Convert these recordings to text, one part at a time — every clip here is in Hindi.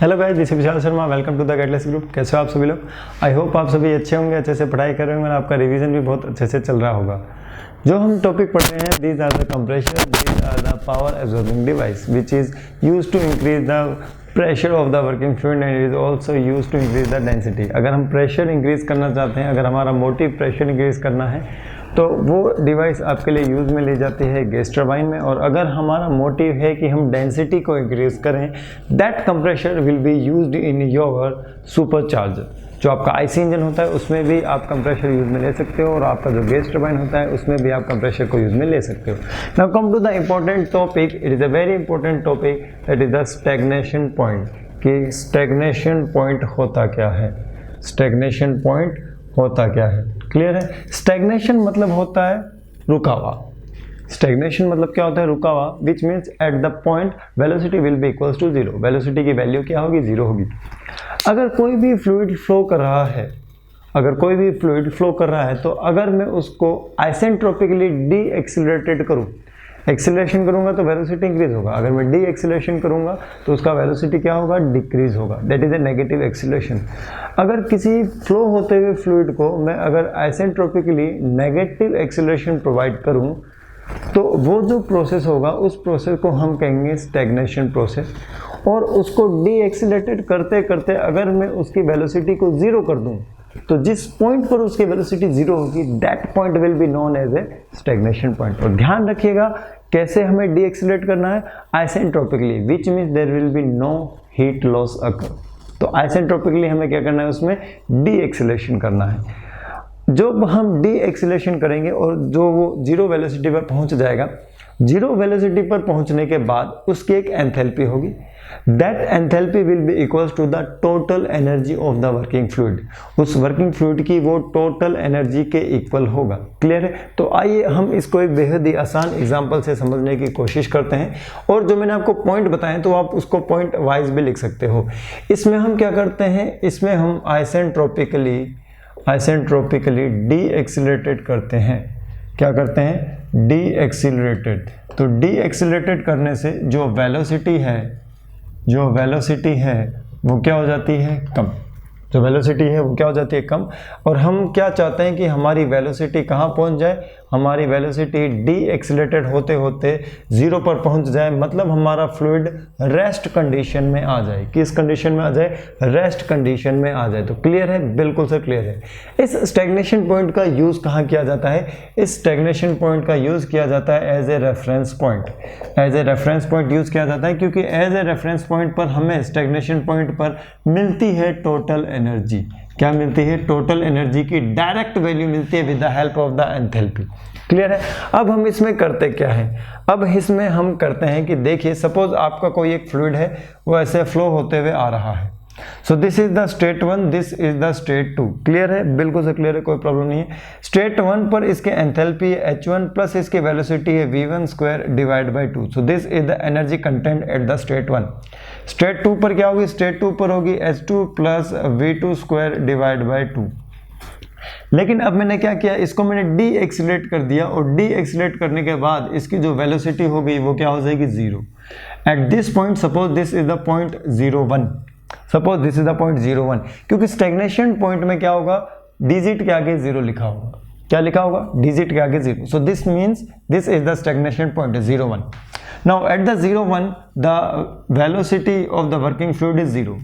Hello guys, this is Vishal Sharma. Welcome to the guideless group. कैसे हो आप सभी लोग? आई होप आप सभी अच्छे होंगे, अच्छे से पढ़ाई कर रहे होंगे और आपका रिवीजन भी बहुत अच्छे से चल रहा होगा। जो हम टॉपिक पढ़ रहे हैं, these are the compressor, these are the power absorbing device which is used to increase the pressure of the working fluid and is also used to increase the density. अगर हम प्रेशर इंक्रीज करना चाहते हैं, अगर हमारा मोटिव प्रेशर इंक्रीज करना है, तो वो डिवाइस आपके लिए यूज़ में ली जाती है गैस टरबाइन में। और अगर हमारा मोटिव है कि हम डेंसिटी को इंक्रीज करें, that compressor will be used in your supercharger. जो आपका आईसी इंजन होता है उसमें भी आप कंप्रेशर यूज़ में ले सकते हो, और आपका जो गैस टरबाइन होता है उसमें भी आप कंप्रेशर को यूज़ में ले सकते हो। Now come to the important topic. It is a very important topic, that is the stagnation point. कि स्टैग्नेशन पॉइंट होता क्या है, स्टैग्नेशन पॉइंट होता क्या है। क्लियर है? स्टैग्नेशन मतलब होता है रुका हुआ। स्टैग्नेशन मतलब क्या होता है? रुका हुआ, which means at the point velocity will be equals to zero. Velocity की वैल्यू क्या होगी? जीरो होगी। अगर कोई भी फ्लूइड फ्लो कर रहा है, अगर कोई भी फ्लूइड फ्लो कर रहा है, तो अगर मैं उसको आइसेंट्रोपिकली डी एक्सिलरेटेड करूँ, एक्सिलरेशन करूंगा तो वेलोसिटी इंक्रीज होगा। अगर मैं डी एक्सिलरेशन करूंगा तो उसका वेलोसिटी क्या होगा? डिक्रीज होगा। That is a negative acceleration. अगर किसी फ्लो होते हुए फ्लूइड को मैं अगर आइसेंट्रोपिकली नेगेटिव एक्सिलरेशन प्रोवाइड करूं, तो वो जो प्रोसेस होगा उस प्रोसेस को हम कहेंगे स्टैग्नेशन प्रोसेस। और उसको डी एक्सिलरेटेड करते करते अगर मैं उसकी वेलोसिटी को जीरो कर दूं, तो जिस पॉइंट पर उसकी वेलोसिटी जीरो होगी, that point will be known as a stagnation point. और ध्यान रखिएगा कैसे हमें डी एक्सिलरेट करना है? Isentropically, which means there will be no heat loss occur. तो आइसेंट्रोपिकली हमें क्या करना है? उसमें डी एक्सिलेशन करना है। जब हम डी एक्सिलेशन करेंगे और जो वो जीरो वेलोसिटी पर पहुंच जाएगा, जीरो वेलोसिटी पर पहुंचने के बाद उसकी एक एंथैल्पी होगी। That enthalpy will be equals to the total energy of the working fluid. उस वर्किंग फ्लूइड की वो टोटल एनर्जी के इक्वल होगा। क्लियर है? तो आइए हम इसको एक बेहद ही आसान एग्जांपल से समझने की कोशिश करते हैं। और जो मैंने आपको पॉइंट बताए तो आप उसको पॉइंट वाइज भी लिख सकते हो। इसमें हम क्या करते हैं? इसमें हम आइसेंट्रोपिकली डी एक्सिलरेटेड करते हैं। क्या करते हैं? D accelerated. तो डी एक्सिलरेटेड करने से जो वेलोसिटी है वो क्या हो जाती है? कम। जो वेलोसिटी है वो क्या हो जाती है? कम। और हम क्या चाहते हैं कि हमारी वेलोसिटी कहाँ पहुँच जाए? हमारी वेलोसिटी डी एक्सिलेटेड होते होते जीरो पर पहुँच जाए, मतलब हमारा फ्लूइड रेस्ट कंडीशन में आ जाए। किस कंडीशन में आ जाए? रेस्ट कंडीशन में आ जाए। तो क्लियर है? बिल्कुल से क्लियर है। इस स्टैग्नेशन पॉइंट का यूज़ कहाँ किया जाता है? इस स्टैग्नेशन पॉइंट का यूज़ किया जाता है as a reference point. As a reference point use किया जाता है क्योंकि एज ए रेफरेंस पॉइंट पर हमें स्टैग्नेशन पॉइंट पर मिलती है टोटल एनर्जी। क्या मिलती है? टोटल एनर्जी की डायरेक्ट वैल्यू मिलती है with the help of the enthalpy. Clear है? अब हम इसमें करते क्या है? अब इसमें हम करते हैं कि देखिए, सपोज आपका कोई एक फ्लूइड है, वो ऐसे फ्लो होते हुए आ रहा है। So this is the state 1, this is the state 2। Clear है? बिल्कुल से क्लियर है, कोई प्रॉब्लम नहीं है। स्टेट 1 पर इसके एंथैल्पी है H1 प्लस इसकी वेलोसिटी है V1 square divide by 2। So this is the energy content at the state 1। State 2 पर क्या होगी? स्टेट 2 पर होगी H2 plus V2 square divide by 2। लेकिन अब मैंने क्या किया? इसको मैंने डी एक्सिलेट कर दिया, और डी एक्सिलेट करने के बाद इसकी जो वेलोसिटी हो गई वो क्या हो जाएगी? Zero. At this point, suppose this is the point 01, suppose this is the point 01, क्योंकि स्टैग्नेशन पॉइंट में क्या होगा? डिजिट के आगे जीरो लिखा होगा। क्या लिखा होगा? डिजिट के आगे zero. So this means this is the stagnation point 01। Now at the 01 the velocity of the working fluid is zero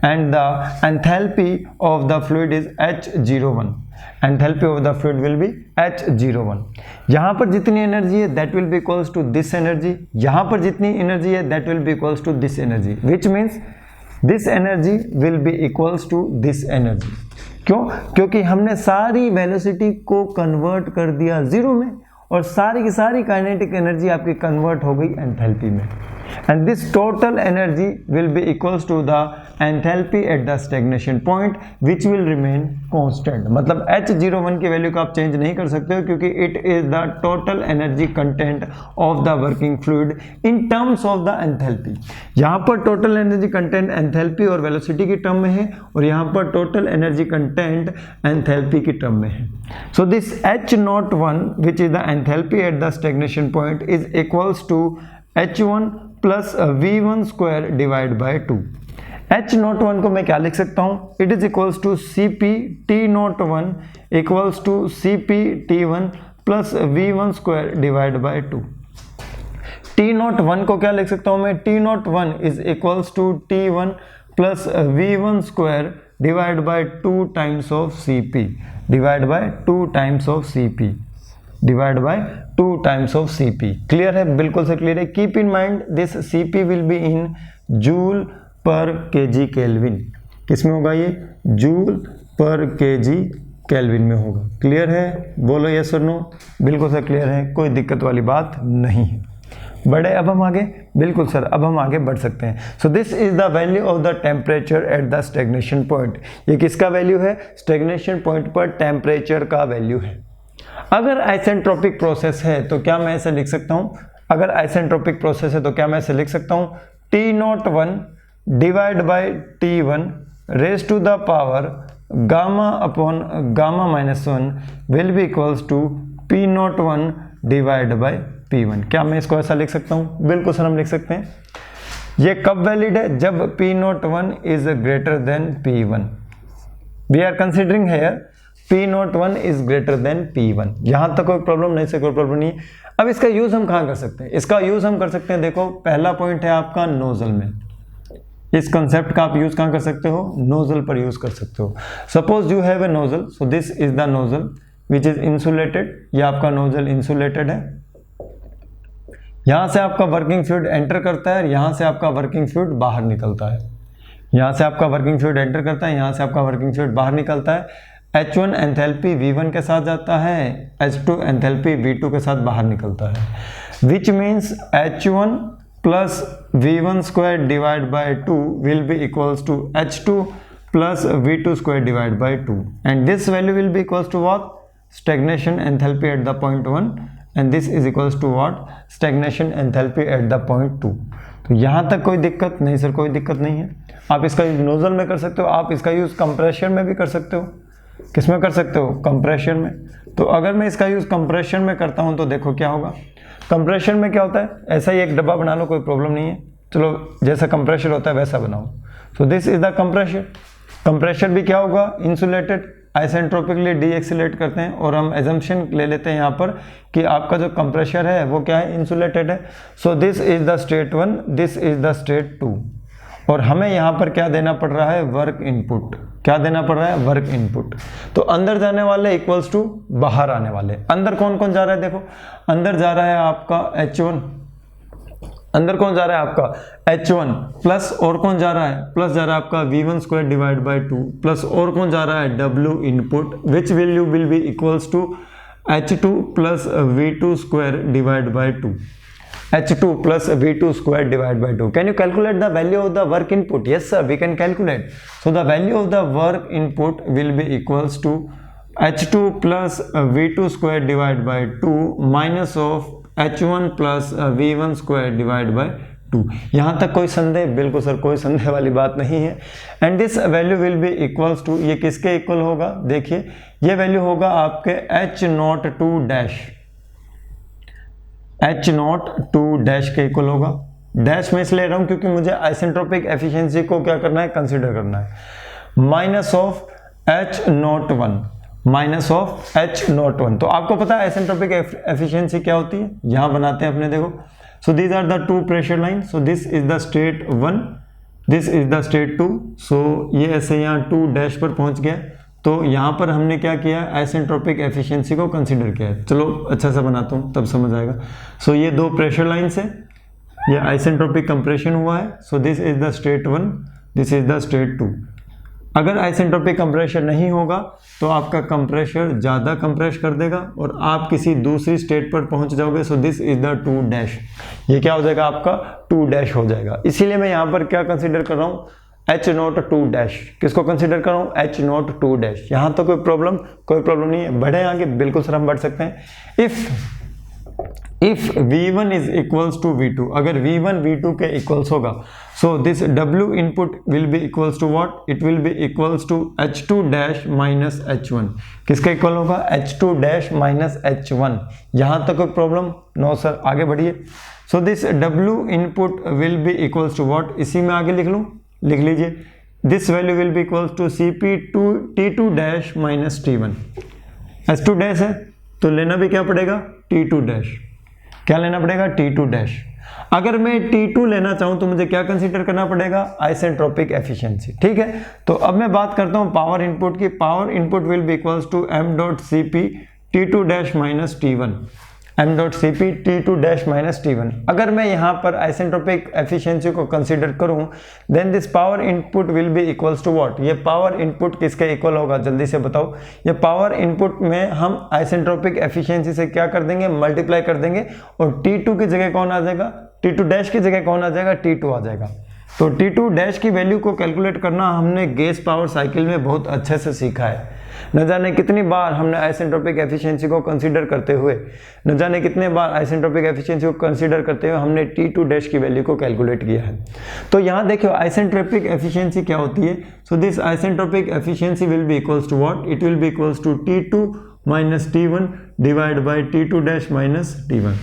and the enthalpy of the fluid is H01. Enthalpy of the fluid will be H01. यहाँ पर जितनी एनर्जी है that will be equals to this energy, यहाँ पर जितनी एनर्जी है that will be equals to this energy, which means this energy will be equals to this energy. क्यों? क्योंकि हमने सारी वेलोसिटी को कन्वर्ट कर दिया जीरो में, और सारी की सारी काइनेटिक एनर्जी आपकी कन्वर्ट हो गई एंथैल्पी में। and this total energy will be equals to the enthalpy at the stagnation point which will remain constant। मतलब H01 की वैल्यू को आप चेंज नहीं कर सकते हो क्योंकि it is the total energy content of the working fluid in terms of the enthalpy। यहाँ पर total energy content enthalpy और velocity की टर्म में है, और यहाँ पर total energy content enthalpy की टर्म में है। So this H01 which is the enthalpy at the stagnation point is equals to H1 plus V1 square divided by 2। H01 को मैं क्या लिख सकता हूँ, it is equals to Cp T01 equals to Cp T1 plus V1 square divide by 2। T01 को क्या लिख सकता हूँ मैं, T01 is equals to T1 plus V1 square divide by 2 times of Cp divide by 2 times of Cp divide by 2 times of Cp। Clear है, बिल्कुल से क्लियर है। Keep in mind this Cp will be in joule per KG kelvin. किसमें होगा ये, जूल पर केजी केल्विन में होगा। क्लियर है, बोलो यस और नो, बिल्कुल सर क्लियर है, कोई दिक्कत वाली बात नहीं है। बढ़े अब हम आगे, बिल्कुल सर अब हम आगे बढ़ सकते हैं। सो this is the value of the temperature at the stagnation point. ये किसका वैल्यू है, स्टेग्नेशन पॉइंट पर टेम्परेचर का वैल्यू है। अगर आइसेंट्रोपिक प्रोसेस है तो क्या मैं ऐसे लिख सकता हूँ, अगर आइसेंट्रोपिक प्रोसेस है तो क्या मैं ऐसे लिख सकता हूँ, T01 divide by T1 raise to the power gamma upon gamma minus 1 will be equals to P01 divide by P1। क्या मैं इसको ऐसा लिख सकता हूँ, बिल्कुल सर हम लिख सकते हैं। ये कब वैलिड है, जब P01 is greater than P1। We are considering here P01 is greater than P1। यहां तक कोई प्रॉब्लम नहीं से कोई प्रॉब्लम नहीं। अब इसका यूज हम कहां कर सकते हैं, इसका यूज हम कर सकते हैं, देखो पहला पॉइंट है आपका नोजल में। इस कंसेप्ट का आप यूज कहां कर सकते हो, नोजल पर यूज कर सकते हो। Suppose you have a nozzle, so this is the nozzle which is insulated. ये आपका नोजल इंसुलेटेड है, यहां से आपका वर्किंग फ्लूइड एंटर करता है, यहां से आपका वर्किंग फ्लूइड बाहर निकलता है। यहां से आपका वर्किंग फ्लूइड एंटर करता है, यहां से आपका वर्किंग फ्लूइड बाहर निकलता है। H1 एंथैल्पी V1 के साथ जाता है, H2 एंथैल्पी V2 के साथ बाहर निकलता है। Which means H1 plus V1 square divide by 2 will be equals to H2 plus V2 square divide by 2 and this value will be equals to what, stagnation enthalpy at the point 1 and this is equals to what, stagnation enthalpy at the point 2। तो यहाँ तक कोई दिक्कत नहीं सर, कोई दिक्कत नहीं है। आप इसका यूज नोजल में कर सकते हो, आप इसका यूज कंप्रेशन में भी कर सकते हो। किसमें कर सकते हो, कंप्रेशन में। तो अगर मैं इसका यूज कंप्रेशन में करता हूं तो देखो क्या होगा, कंप्रेशन में क्या होता है, ऐसा ही एक डब्बा बना लो, कोई प्रॉब्लम नहीं है। चलो जैसा कंप्रेशर होता है वैसा बनाओ। सो this is the compressor. Compressor भी क्या होगा, इंसुलेटेड, आइसेंट्रोपिकली डीएक्सिलेट करते हैं और हम एजम्पशन ले लेते हैं यहाँ पर कि आपका जो कंप्रेशर है वो क्या है, इंसुलेटेड है। So this is the state 1, this is the state 2 और हमें यहाँ पर क्या देना पड़ रहा है, वर्क इनपुट। क्या देना पड़ रहा है, वर्क इनपुट। तो अंदर जाने वाले इक्वल्स टू बाहर आने वाले। अंदर कौन कौन जा रहा है, देखो अंदर जा रहा है आपका H1, अंदर कौन जा रहा है आपका H1 प्लस और कौन जा रहा है, प्लस जा रहा है आपका V1 square divide by 2 plus और कौन जा रहा है W input which value will be equals to H2 plus V2 square divide by 2। H2 plus V2 square divided by 2. Can you calculate the value of the work input? Yes sir, we can calculate. So the value of the work input will be equals to H2 plus V2 square divided by 2 minus of H1 plus V1 square divided by 2। यहाँ तक कोई संदेह, बिल्कुल सर कोई संदेह वाली बात नहीं है। And this value will be equals to, ये किसके इक्वल होगा, देखिए ये वैल्यू होगा आपके H02 डैश, H02 डैश के इक्वल होगा। डैश में इसलिए ले रहा हूं क्योंकि मुझे आइसेंट्रोपिक एफिशिएंसी को क्या करना है, कंसीडर करना है। Minus of H01, minus of H01। तो आपको पता है आइसेंट्रोपिक एफिशिएंसी क्या होती है, यहां बनाते हैं अपने, देखो। So these are the two pressure line. So this is the state 1, this is the state 2। So ये ऐसे यहाँ 2 डैश पर पहुंच गया। तो यहाँ पर हमने क्या किया, आइसेंट्रोपिक एफिशिएंसी को कंसीडर किया है। चलो अच्छा सा बनाता हूँ तब समझ आएगा। सो ये 2 प्रेशर लाइन्स है, ये आइसेंट्रोपिक कंप्रेशन हुआ है। So this is the state 1, this is the state 2। अगर आइसेंट्रोपिक कंप्रेशर नहीं होगा तो आपका कंप्रेशर ज़्यादा कंप्रेस कर देगा और आप किसी दूसरी स्टेट पर पहुंच जाओगे। सो दिस इज द 2 डैश, ये क्या हो जाएगा आपका 2 डैश हो जाएगा। इसीलिए मैं यहाँ पर क्या कंसीडर कर रहा हूँ, H02 डैश। किसको कंसीडर कर रहा हूँ, H02 डैश। यहाँ तो कोई प्रॉब्लम नहीं है। बढ़े आगे, बिल्कुल सर हम बढ़ सकते हैं। If V1 is equals to V2, अगर V1 V2 के इक्वल्स होगा, so this W input will be equals to what, it will be equals to H2 dash minus H1। किसका इक्वल होगा, H2 डैश माइनस H1। यहाँ तक कोई प्रॉब्लम, नो सर, आगे बढ़िए। So this W input will be equals to what, इसी में आगे लिख लूँ, लिख लीजिए, this value will be equals to Cp T2 dash minus T1। S2 dash है तो लेना भी क्या पड़ेगा, T2 डैश। क्या लेना पड़ेगा, T2 डैश। अगर मैं T2 लेना चाहूं तो मुझे क्या कंसीडर करना पड़ेगा, आइसेंट्रोपिक एफिशिएंसी। ठीक है, तो अब मैं बात करता हूं पावर इनपुट की। Power input will be equals to m dot Cp T2 dash minus T1, m dot Cp T2 dash minus T1। अगर मैं यहां पर आइसेंट्रोपिक एफिशिएंसी को कंसीडर करूं, then this power input will be equals to what, ये पावर इनपुट किसके इक्वल होगा, जल्दी से बताओ। ये पावर इनपुट में हम आइसेंट्रोपिक एफिशिएंसी से क्या कर देंगे, मल्टीप्लाई कर देंगे, और T2 की जगह कौन आ जाएगा, T2 डैश की जगह कौन आ जाएगा, T2 आ जाएगा। तो T2 डैश की वैल्यू को कैलकुलेट करना हमने गैस पावर साइकिल में बहुत अच्छे से सीखा है। न जाने कितनी बार हमने आइसेंट्रोपिक एफिशिएंसी को कंसीडर करते हुए, न जाने कितने बार आइसेंट्रोपिक एफिशिएंसी को कंसीडर करते हुए हमने T2 डैश की वैल्यू को कैलकुलेट किया है। तो यहाँ देखियो आइसेंट्रोपिक एफिशिएंसी क्या होती है। So this isentropic efficiency will be equals to what, it will be equals to T2 minus T1 divide by T2 dash minus T1।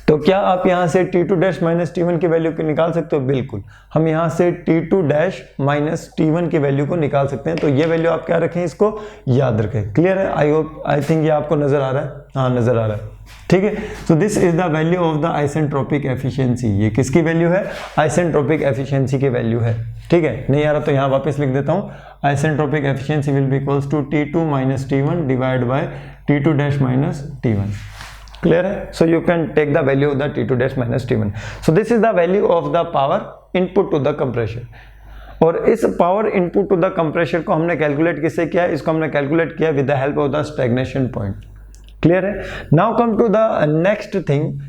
तो क्या आप यहां से T2 डैश माइनस T1 की वैल्यू को निकाल सकते हो, बिल्कुल हम यहां से T2 डैश माइनस T1 की वैल्यू को निकाल सकते हैं। तो ये वैल्यू आप क्या रखें, इसको याद रखें। क्लियर है, आई थिंक ये आपको नजर आ रहा है, हाँ नजर आ रहा है। ठीक है, so this is the value of the isentropic efficiency. ये किसकी वैल्यू है, आइसेंट्रोपिक एफिशिएंसी की वैल्यू है। ठीक है, नहीं आ रहा तो यहाँ वापस लिख देता हूँ, isentropic efficiency will be equals to T2 minus T1 divide by T2 dash minus T1। Clear है, so you can take the value of the T2 dash minus T1. So this is the value of the power input to the compressor. और इस power input to the compressor को हमने कैलकुलेट किससे किया है, इसको हमने कैलकुलेट किया with the help of the stagnation point. Clear है, now come to the next thing,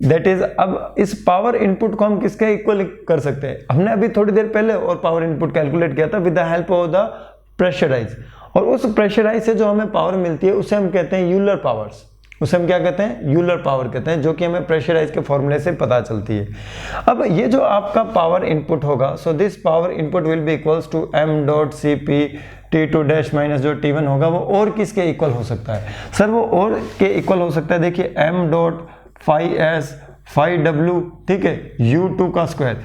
that is अब इस पावर इनपुट को हम किसके इक्वल कर सकते हैं। हमने अभी थोड़ी देर पहले और पावर इनपुट कैलकुलेट किया था with the help of the pressure rise, और उस प्रेशराइज से जो हमें पावर मिलती है उसे हम कहते हैं यूलर पावर्स। उसे हम क्या कहते हैं, यूलर पावर कहते हैं, जो कि हमें प्रेशराइज के फॉर्मूले से पता चलती है। अब ये जो आपका पावर इनपुट होगा, so this power input will be equals to m dot Cp T2 dash minus जो T1 होगा वो और किसके इक्वल हो सकता है, सर वो और के इक्वल हो सकता है, देखिए m dot phi s phi w, ठीक है, U2 का स्क्वायर,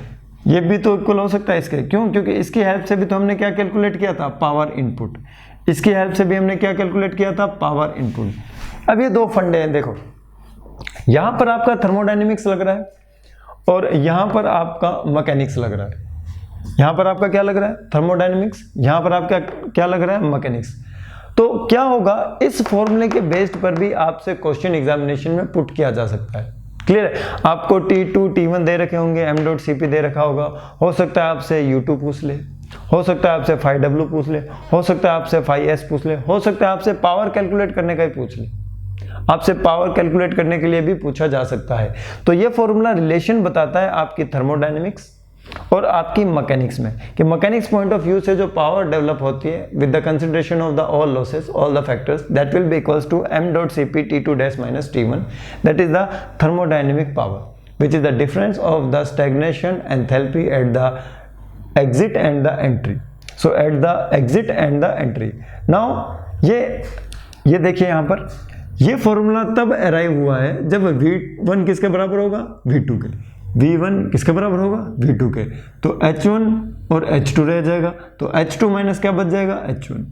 ये भी तो इक्वल हो सकता है इसके। क्यों, क्योंकि इसकी हेल्प से भी तो हमने क्या कैलकुलेट किया था, पावर इनपुट। इसकी हेल्प से भी हमने क्या कैलकुलेट किया था, पावर इनपुट। अब ये दो फंडे हैं, देखो यहां पर आपका थर्मोडायनेमिक्स लग रहा है और यहां पर आपका मैकेनिक्स लग रहा है। यहां पर आपका क्या लग रहा है, थर्मोडायनेमिक्स, यहां पर आपका क्या लग रहा है, मैकेनिक्स। तो क्या होगा, इस फॉर्मूले के बेस्ड पर भी आपसे क्वेश्चन एग्जामिनेशन में पुट किया जा सकता है। क्लियर है, आपको T2 T1 दे रखे होंगे, m डॉट Cp दे रखा होगा, हो सकता है आपसे U2 पूछ ले, हो सकता है आपसे phi w पूछ ले, हो सकता है आपसे phi s पूछ ले, हो सकता है आपसे पावर कैलकुलेट करने का ही पूछ ले, आपसे पावर कैलकुलेट करने के लिए भी पूछा जा सकता है। तो ये फॉर्मूला रिलेशन बताता है आपकी थर्मोडायनेमिक्स और आपकी मैकेनिक्स में, कि मैकेनिक्स पॉइंट ऑफ व्यू से जो पावर डेवलप होती है with the consideration of the all losses, all the factors, that will be equals to m dot Cp T2 dash minus T1, that is the thermodynamic power which is the difference of the stagnation enthalpy at the exit and the entry. So at the exit and the entry. Now ये देखिए यहाँ पर ये फॉर्मूला तब अराइव हुआ है जब V1 किसके बराबर होगा, V2 के। V1 किसके बराबर होगा, V2 के। तो H1 और H2 रह जाएगा, तो H2 माइनस क्या बच जाएगा, H1।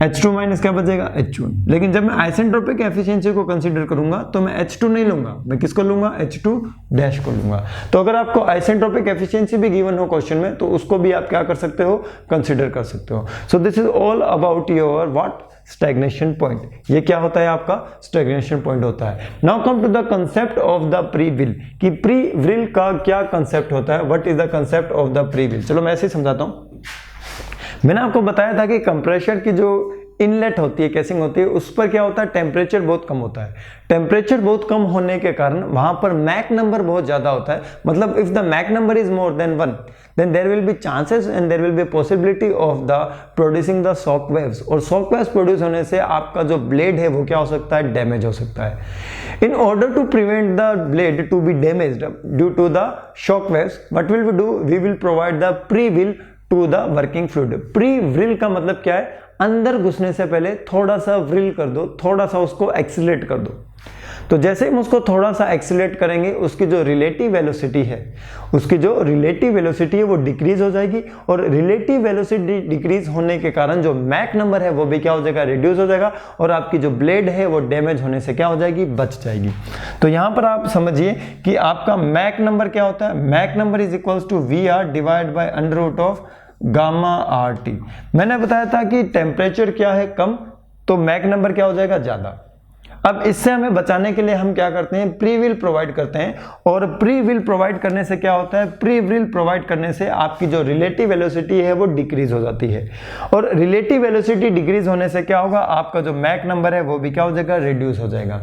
H2 माइनस क्या बचेगा, H1। लेकिन जब मैं आइसेंट्रोपिक एफिशिएंसी को कंसीडर करूंगा तो मैं H2 नहीं लूंगा, मैं किसको लूंगा, H2 डैश को लूंगा। तो अगर आपको आइसेंट्रोपिक एफिशिएंसी भी गिवन हो क्वेश्चन में तो उसको भी आप क्या कर सकते हो, कंसीडर कर सकते हो। So this is all about your what, stagnation point. ये क्या होता है, आपका स्टैग्नेशन पॉइंट होता है। Now come to the concept of the prewhirl, कि प्री विल का क्या कंसेप्ट होता है, what is the concept of the prewhirl. चलो मैं ऐसे ही समझाता हूं। मैंने आपको बताया था कि कंप्रेसर की जो इनलेट होती है, केसिंग होती है, उस पर क्या होता है, टेम्परेचर बहुत कम होता है। टेम्परेचर बहुत कम होने के कारण वहां पर मैक नंबर बहुत ज्यादा होता है। मतलब if the Mach number is more than 1 then there will be chances and there will be possibility of the producing the shock waves, और शॉक वेव्स प्रोड्यूस होने से आपका जो ब्लेड है वो क्या हो सकता है, डैमेज हो सकता है। In order to prevent the blade to be damaged due to the shock waves, what will we do, we will provide the prewhirl to the working fluid. Prewhirl का मतलब क्या है, अंदर घुसने से पहले थोड़ा सा व्रिल कर दो, थोड़ा सा उसको एक्सीलरेट कर दो। तो जैसे हम उसको थोड़ा सा एक्सीलरेट करेंगे उसकी जो रिलेटिव वेलोसिटी है वो डिक्रीज हो जाएगी, और रिलेटिव वेलोसिटी डिक्रीज होने के कारण जो मैक नंबर है वो भी क्या हो जाएगा, रिड्यूस हो जाएगा, और आपकी जो ब्लेड है वो डैमेज होने से क्या हो जाएगी, बच जाएगी। तो यहां पर आप समझिए कि आपका मैक नंबर क्या होता है, Mach number is equals to VR divide by under root of gamma RT। मैंने बताया था कि टेम्परेचर क्या है कम, तो मैक नंबर क्या हो जाएगा, ज्यादा। अब इससे हमें बचाने के लिए हम क्या करते हैं, प्री व्हील प्रोवाइड करते हैं, और प्री व्हील प्रोवाइड करने से क्या होता है, प्री व्हील प्रोवाइड करने से आपकी जो रिलेटिव वेलोसिटी है वो डिक्रीज हो जाती है, और रिलेटिव वेलोसिटी डिक्रीज होने से क्या होगा, आपका जो मैक नंबर है वो भी क्या हो जाएगा, रिड्यूस हो जाएगा।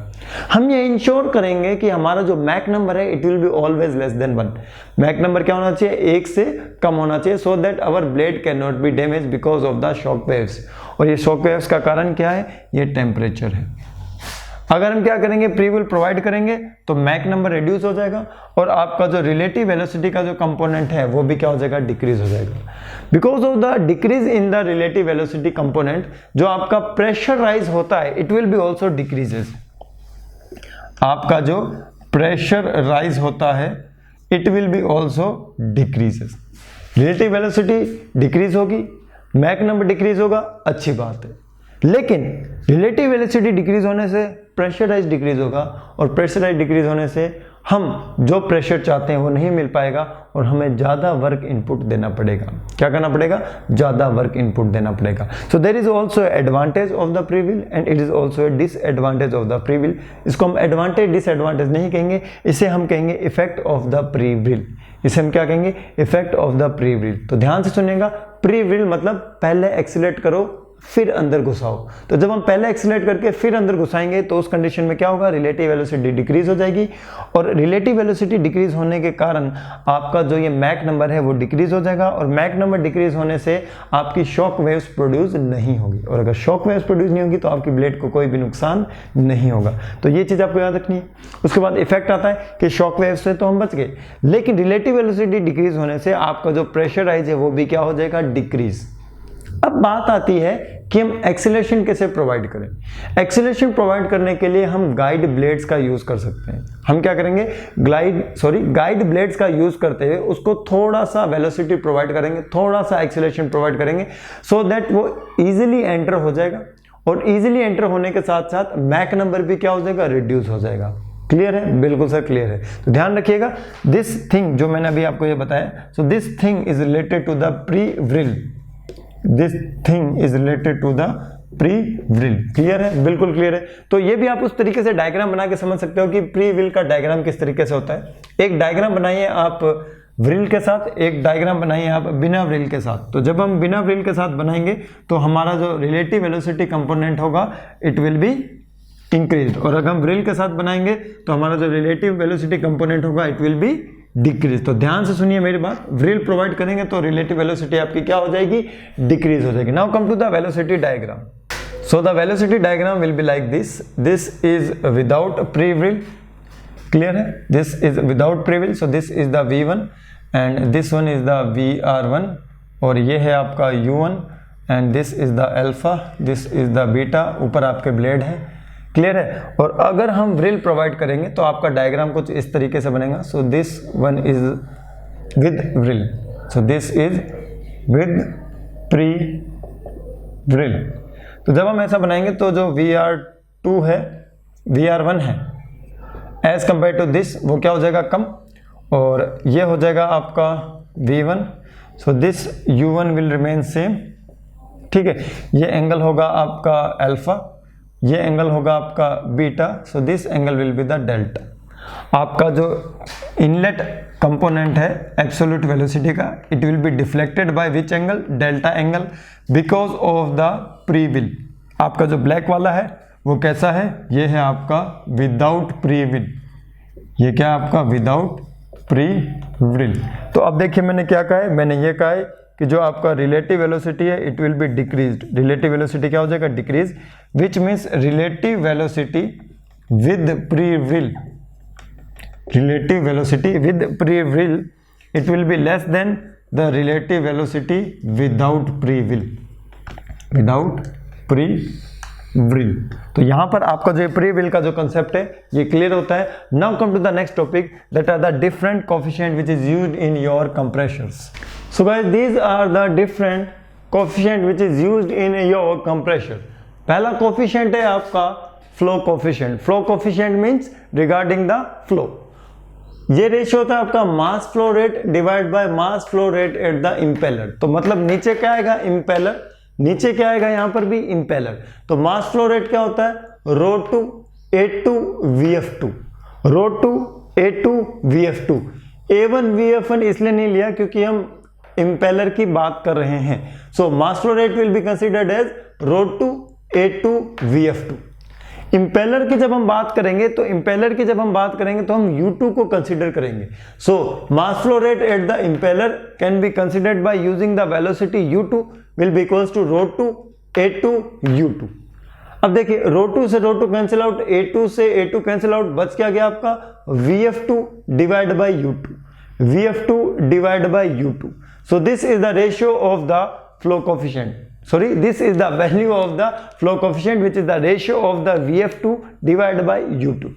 हम ये इंश्योर करेंगे कि हमारा जो मैक नंबर है it will be always less than 1। Mach number क्या होना चाहिए, 1 से कम होना चाहिए, so that our blade can not be damage because of the shock waves. और ये शॉक वेव्स का कारण क्या है, ये टेम्परेचर है। अगर हम क्या करेंगे, प्री व्हील प्रोवाइड करेंगे तो मैक नंबर रिड्यूस हो जाएगा, और आपका जो रिलेटिव वेलोसिटी का जो कंपोनेंट है वो भी क्या हो जाएगा, डिक्रीज हो जाएगा। Because of the decrease in the relative velocity component, जो आपका प्रेशर राइज होता है it will B also decreases. आपका जो प्रेशर राइज होता है it will B also decreases. Relative velocity decrease होगी, मैक नंबर डिक्रीज होगा, अच्छी बात है। लेकिन रिलेटिव वेलोसिटी डिक्रीज होने से प्रेशराइज डिक्रीज होगा, और प्रेशराइज डिक्रीज होने से हम जो प्रेशर चाहते हैं वो नहीं मिल पाएगा, और हमें ज़्यादा वर्क इनपुट देना पड़ेगा। क्या करना पड़ेगा, ज़्यादा वर्क इनपुट देना पड़ेगा। So there is also advantage of the prewhirl and it is also a disadvantage of the prewhirl. इसको हम एडवांटेज डिसएडवांटेज नहीं कहेंगे, इसे हम कहेंगे effect of the prewhirl. इसे हम क्या कहेंगे, effect of the prewhirl. तो ध्यान से सुनिएगा, प्री व्हील मतलब पहले एक्सीलरेट करो फिर अंदर घुसाओ। तो जब हम पहले एक्सीलरेट करके फिर अंदर घुसाएंगे तो उस कंडीशन में क्या होगा, रिलेटिव वेलोसिटी डिक्रीज हो जाएगी, और रिलेटिव वेलोसिटी डिक्रीज होने के कारण आपका जो ये मैक नंबर है वो डिक्रीज हो जाएगा, और मैक नंबर डिक्रीज होने से आपकी शॉक वेव्स प्रोड्यूस नहीं होगी, और अगर शॉक वेव्स प्रोड्यूस नहीं होगी तो आपकी ब्लेड को कोई भी नुकसान नहीं होगा। तो ये चीज़ आपको याद रखनी है। उसके बाद इफेक्ट आता है कि शॉक वेव से तो हम बच गए, लेकिन रिलेटिव वेलोसिटी डिक्रीज होने से आपका जो प्रेशर राइज है वो भी क्या हो जाएगा, डिक्रीज। अब बात आती है कि हम एक्सीलरेशन कैसे प्रोवाइड करें। एक्सीलरेशन प्रोवाइड करने के लिए हम गाइड ब्लेड्स का यूज कर सकते हैं। हम क्या करेंगे, गाइड ब्लेड्स का यूज करते हुए उसको थोड़ा सा वेलोसिटी प्रोवाइड करेंगे, थोड़ा सा एक्सीलरेशन प्रोवाइड करेंगे, सो दैट वो इजीली एंटर हो जाएगा, और इजीली एंटर होने के साथ साथ मैक नंबर भी क्या हो जाएगा, रिड्यूस हो जाएगा। क्लियर है, बिल्कुल सर क्लियर है। तो ध्यान रखिएगा, दिस थिंग जो मैंने अभी आपको ये बताया, so this thing is related to the prewhirl. This thing is related to the pre wheel. Clear है, बिल्कुल क्लियर है। तो ये भी आप उस तरीके से डायग्राम बना के समझ सकते हो कि प्री व्हील का डायग्राम किस तरीके से होता है। एक डायग्राम बनाइए आप व्हील के साथ, एक डायग्राम बनाइए आप बिना व्हील के साथ। तो जब हम बिना व्हील के साथ बनाएंगे तो हमारा जो रिलेटिव वेलोसिटी कंपोनेंट होगा इट विल बी इंक्रीज, और अगर हम व्हील के साथ बनाएंगे तो हमारा जो रिलेटिव वेलोसिटी कंपोनेंट होगा इट विल बी डिक्रीज। तो ध्यान से सुनिए मेरी बात, व्हील प्रोवाइड करेंगे तो रिलेटिव वेलोसिटी आपकी क्या हो जाएगी, डिक्रीज हो जाएगी। Now come to the velocity diagram. So the velocity diagram will be like this. This is without pre wheel. Clear है, this is without pre whirl. So this is the V1 and this one is the VR1, और ये है आपका U1 and this is the alpha, this is the beta, ऊपर आपके ब्लेड है। क्लियर है। और अगर हम व्हील प्रोवाइड करेंगे तो आपका डायग्राम कुछ इस तरीके से बनेगा। So this one is with wheel, so this is with pre wheel. तो जब हम ऐसा बनाएंगे तो जो VR2 है, VR1 है, एज कंपेयर टू दिस वो क्या हो जाएगा, कम, और ये हो जाएगा आपका V1। So this U1 will remain same. ठीक है, ये एंगल होगा आपका अल्फा, ये एंगल होगा आपका beta. So this angle will be the delta. आपका जो इनलेट कंपोनेंट है एब्सोल्यूट वेलोसिटी का, it will be deflected by which angle, delta angle, because of the pre wheel. आपका जो ब्लैक वाला है वो कैसा है, ये है आपका विदाउट प्री व्हील। ये क्या है आपका विदाउट प्री व्हील। तो अब देखिए मैंने क्या कहा है, मैंने ये कहा है कि जो आपका रिलेटिव वेलोसिटी है it will B decreased. Relative velocity क्या हो जाएगा, decrease, which means relative velocity with pre wheel, relative velocity with pre wheel it will be less than the relative velocity without pre wheel, without pre wheel. तो यहाँ पर आपका जो प्री व्हील का जो कंसेप्ट है ये क्लियर होता है। Now come to the next topic, that are the different coefficient which is used in your compressors. So guys these are the different coefficient which is used in your compressor. पहला कोफिशिएंट है आपका flow coefficient. Flow coefficient means regarding the flow. ये रेशियो होता है आपका mass flow rate divide by mass flow rate at the impeller. तो मतलब नीचे क्या आएगा, इंपेलर, नीचे क्या आएगा, यहां पर भी इंपेलर। तो मास फ्लो रेट क्या होता है, रो टू A2 VF2, रो two A2 VF2। A1 VF1 इसलिए नहीं लिया क्योंकि हम इंपेलर की बात कर रहे हैं। So mass flow rate will be considered as rho two A2 VF2। Impeller की जब हम बात करेंगे तो हम U2 को कंसीडर करेंगे। So mass flow rate at the impeller can be considered by using the velocity U2 will be equals to rho two A2 U2। अब देखिए रो टू से रो टू कैंसिल आउट, A2 से A2 कैंसिल आउट, बच क्या गया आपका VF2 divide by U2, VF2 divide by U2। So this is the ratio of the flow coefficient, sorry, this is the value of the flow coefficient which is the ratio of the VF2 divided by U2.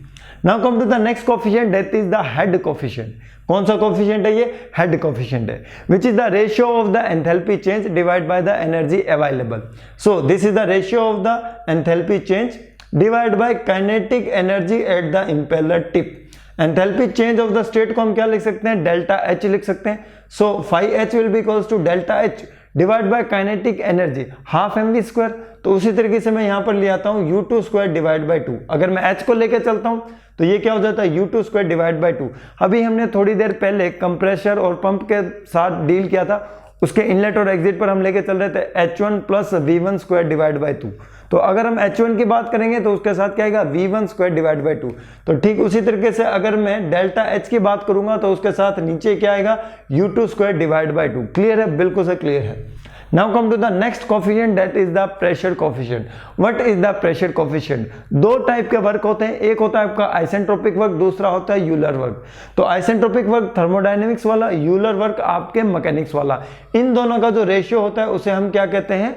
Now come to the next coefficient, that is the head coefficient. कौन सा coefficient है ये, head coefficient है, which is the ratio of the enthalpy change divided by the energy available. So this is the ratio of the enthalpy change divided by kinetic energy at the impeller tip. Enthalpy change of the state को हम क्या लिख सकते हैं, डेल्टा एच लिख सकते हैं। So phi H will be equals to delta H divide by kinetic energy half mv square. तो उसी तरीके से मैं यहां पर ले आता हूं U2 स्क्वायर डिवाइड बाय 2। अगर मैं h को लेकर चलता हूं तो ये क्या हो जाता है, U2 स्क्वायर डिवाइड बाय 2। अभी हमने थोड़ी देर पहले कंप्रेशर और पंप के साथ डील किया था, उसके इनलेट और एग्जिट पर हम लेके चल रहे थे H1 plus V1 square divide by 2। तो अगर हम H1 की बात करेंगे तो उसके साथ क्या आएगा, V1 स्क्वायर डिवाइड बाय 2। तो ठीक उसी तरीके से अगर मैं डेल्टा H की बात करूंगा तो उसके साथ नीचे क्या आएगा, U2 square divide by 2। Clear है, बिल्कुल से क्लियर है। Now come to the next coefficient, that is the pressure coefficient. What is the pressure coefficient? दो टाइप के वर्क होते हैं, एक होता है आपका आइसेंट्रोपिक वर्क, दूसरा होता है यूलर वर्क। तो आइसेंट्रोपिक वर्क थर्मोडायनेमिक्स वाला, यूलर वर्क आपके मैकेनिक्स वाला। इन दोनों का जो रेशियो होता है उसे हम क्या कहते हैं,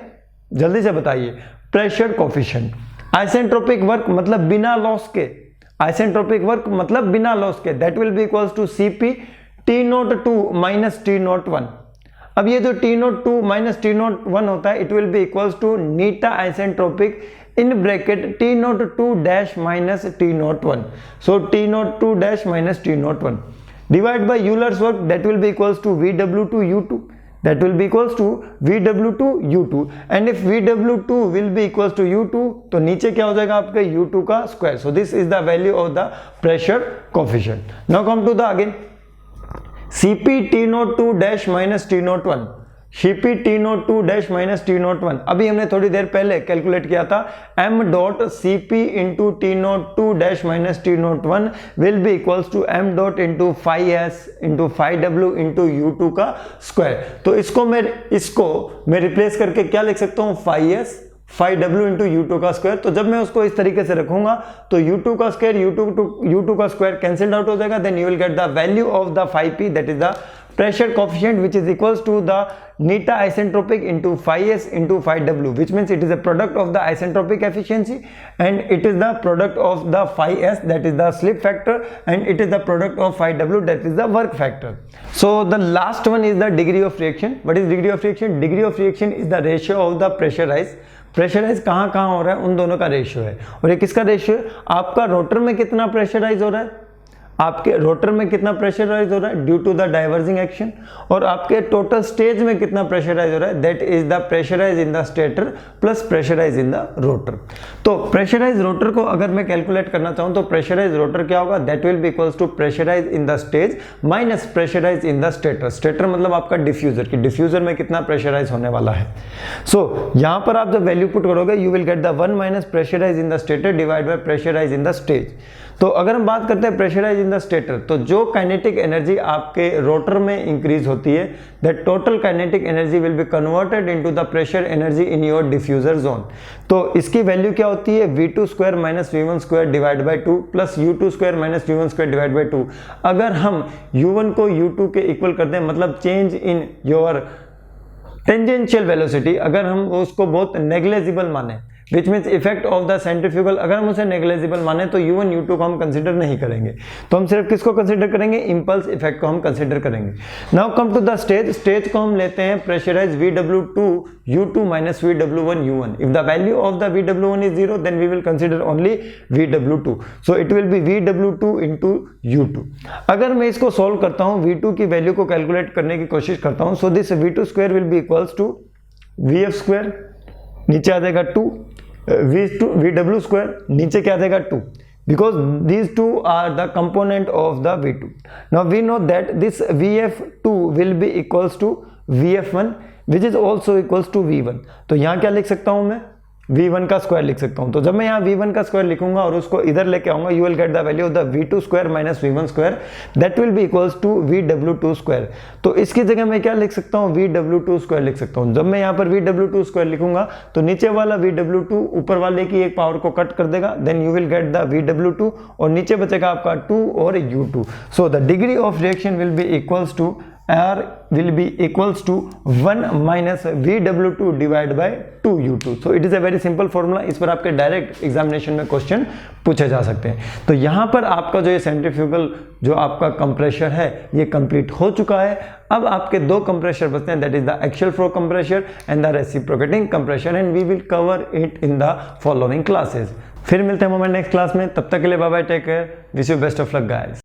जल्दी से बताइए, प्रेशर कोफिशिएंट। आइसेंट्रोपिक वर्क मतलब बिना लॉस के, आइसेंट्रोपिक वर्क मतलब बिना लॉस के, that will be equals to Cp T02 minus T01। अब ये जो T02 माइनस T01 होता है, it will be equals to eta isentropic in bracket T02 dash minus T01। So T02 dash minus T01 divide by Euler's work, that will be equals to VW2 U2, that will be equals to VW2 U2। and if VW2 will be equals to U2 तो नीचे क्या हो जाएगा आपके U2 का square. so this is the value of the pressure coefficient। now come to the again Cp T02 dash minus T01, Cp T02 dash minus T01। अभी हमने थोड़ी देर पहले कैलकुलेट किया था, m dot Cp into T02 dash minus T01 will be equals to m dot into phi s into phi w into U2 का स्क्वायर। तो इसको मैं रिप्लेस करके क्या लिख सकता हूँ, phi s phi w into U2 का स्क्वायर। तो जब मैं उसको इस तरीके से रखूंगा तो U2 का स्क्वायर U2 का स्क्वायर कैंसिल्ड आउट हो जाएगा, then you will get the value of the phi p, that is the pressure coefficient which is equals to the neta isentropic into phi s into phi w, which means it is a product of the isentropic efficiency and it is the product of the phi s, that is the slip factor, and it is the product of phi w, that is the work factor। so the last one is the degree of reaction। what is degree of reaction? degree of reaction is the ratio of the pressure rise कहाँ हो रहा है, उन दोनों का रेशियो है। और ये किसका रेशियो है, आपका रोटर में कितना प्रेशराइज हो रहा है, आपके रोटर में कितना प्रेशराइज हो रहा है due to the diverging action, और आपके टोटल स्टेज में कितना प्रेशराइज हो रहा है, that is the pressure rise in the stator plus pressure rise in the rotor. तो प्रेशराइज रोटर को अगर मैं कैलकुलेट करना चाहूं तो प्रेशराइज रोटर क्या होगा, that will be equals to pressure rise in the stage minus pressure rise in the stator. Stator मतलब आपका डिफ्यूजर, की डिफ्यूजर में कितना प्रेशराइज होने वाला है। सो यहां पर आप जब वैल्यू पुट करोगे you will get the 1 minus pressure rise in the stator divide by pressure rise in the stage. तो अगर हम बात करते हैं प्रेशराइज इन द स्टेटर, तो जो काइनेटिक एनर्जी आपके रोटर में इंक्रीज होती है, that total kinetic energy will be converted into the pressure energy in your diffuser zone. तो इसकी वैल्यू क्या होती है, V2 square minus V1 square divide by 2 plus U2 square minus V1 square divide by 2। अगर हम U1 को U2 के इक्वल कर दें, मतलब change in your tangential velocity, अगर हम उसको बहुत नेग्लेजिबल माने, which means effect of the centrifugal, अगर हम उसे नेग्लिजिबल माने तो U1 U2 को हम कंसिडर नहीं करेंगे, तो हम सिर्फ किसको कंसिडर करेंगे, इंपल्स इफेक्ट को हम कंसिडर करेंगे। Now come to the stage, stage को हम लेते हैं pressure rise VW2 U2 minus VW1 U1। if the value of the VW1 is 0 then we will consider only VW2, so it will be VW2 into U2। अगर मैं इसको सॉल्व करता हूं, V2 की वैल्यू को कैलकुलेट करने की कोशिश करता हूं, so this V2 square will be equals to VF square, नीचे आ जाएगा 2, VW square नीचे क्या आ जाएगा 2, because these two are the component of the V2। now we know that this VF2 will be equals to VF1 which is also equals to V1। तो यहाँ क्या लिख सकता हूँ मैं, V1 का स्क्वायर लिख सकता हूँ। तो जब मैं यहाँ V1 का स्क्वायर लिखूंगा और उसको इधर लेके आऊंगा, you will get the value of the V2 square minus V1 square that will be equals to VW2 square। तो इसकी जगह मैं क्या लिख सकता हूँ, VW2 square लिख सकता हूँ। जब मैं यहाँ पर VW2 square लिखूंगा तो नीचे वाला VW2 ऊपर वाले की एक पावर को कट कर देगा, then you will get the VW2 और नीचे बचेगा आपका 2 और U2। so the degree of reaction will be equals to R will be equals to 1 minus VW2 divided by 2U2। so it is a very simple formula। इस पर आपके डायरेक्ट एग्जामिनेशन में क्वेश्चन पूछे जा सकते हैं। तो यहाँ पर आपका जो ये सेंट्रीफ्यूगल जो आपका कंप्रेशर है ये कंप्लीट हो चुका है। अब आपके दो कंप्रेशर बचते हैं, that is the axial flow compressor and the reciprocating compressor, and we will cover it in the following classes. फिर मिलते हैं मोमेंट नेक्स्ट क्लास में, तब तक के लिए bye bye, take care, wish you best of luck guys.